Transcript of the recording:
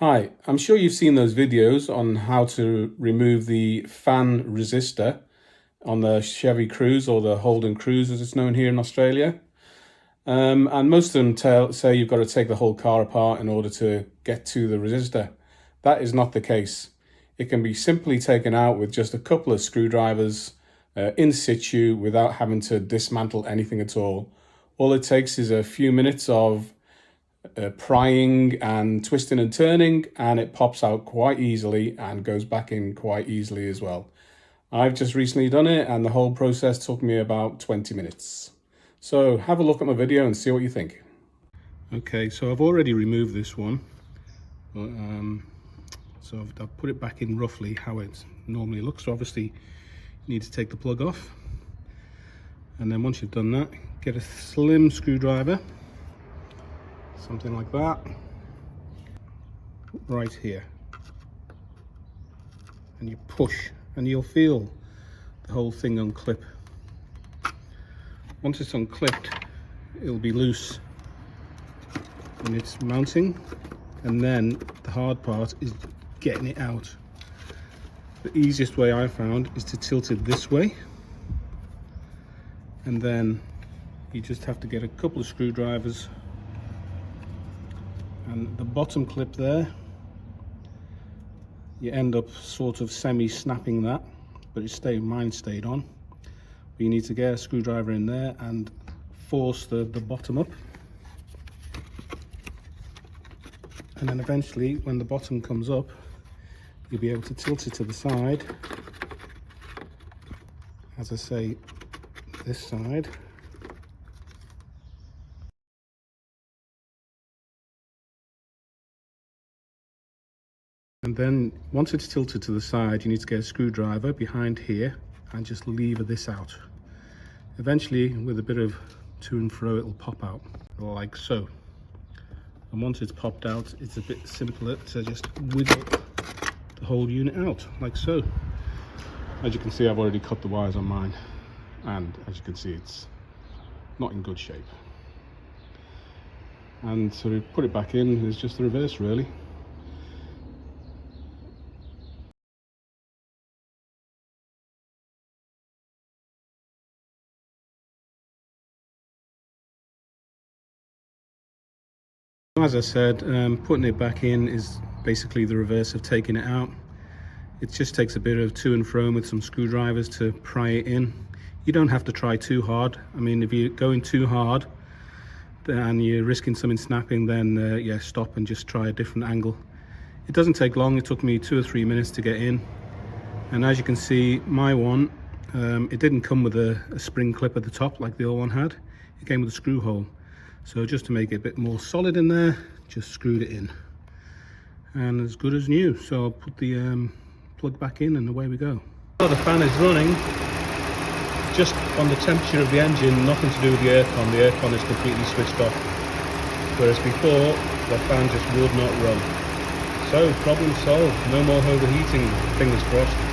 Hi, I'm sure you've seen those videos on how to remove the fan resistor on the Chevy Cruze, or the Holden Cruze as it's known here in Australia. And most of them say you've got to take the whole car apart in order to get to the resistor. That is not the case. It can be simply taken out with just a couple of screwdrivers in situ without having to dismantle anything at all. All it takes is a few minutes of prying and twisting and turning, and it pops out quite easily and goes back in quite easily as well. I've just recently done it and the whole process took me about 20 minutes. So have a look at my video and see what you think. Okay, so I've already removed this one. So I've put it back in roughly how it normally looks. So obviously you need to take the plug off. And then once you've done that, get a slim screwdriver. Something like that, right here, and you push and you'll feel the whole thing unclip. Once it's unclipped, it'll be loose when it's mounting, and then the hard part is getting it out. The easiest way I found is to tilt it this way, and then you just have to get a couple of screwdrivers. And the bottom clip there, you end up sort of semi-snapping that, but mine stayed on. But you need to get a screwdriver in there and force the bottom up. And then eventually, when the bottom comes up, you'll be able to tilt it to the side. As I say, this side. And then once it's tilted to the side, you need to get a screwdriver behind here and just lever this out. Eventually, with a bit of to and fro, it'll pop out like so. And once it's popped out, it's a bit simpler to just wiggle the whole unit out like so. As you can see, I've already cut the wires on mine, and as you can see, it's not in good shape. And so to put it back in is just the reverse, really. As I said, putting it back in is basically the reverse of taking it out. It just takes a bit of to and fro with some screwdrivers to pry it in. You don't have to try too hard. I mean, if you're going too hard and you're risking something snapping, then yeah, stop and just try a different angle. It doesn't take long. It took me 2 or 3 minutes to get in. And as you can see, my one, it didn't come with a spring clip at the top like the old one had. It came with a screw hole. So just to make it a bit more solid in there, just screwed it in. And as good as new. So I'll put the plug back in and away we go. So the fan is running, just on the temperature of the engine, nothing to do with the aircon. The aircon is completely switched off. Whereas before, the fan just would not run. So problem solved, no more overheating, fingers crossed.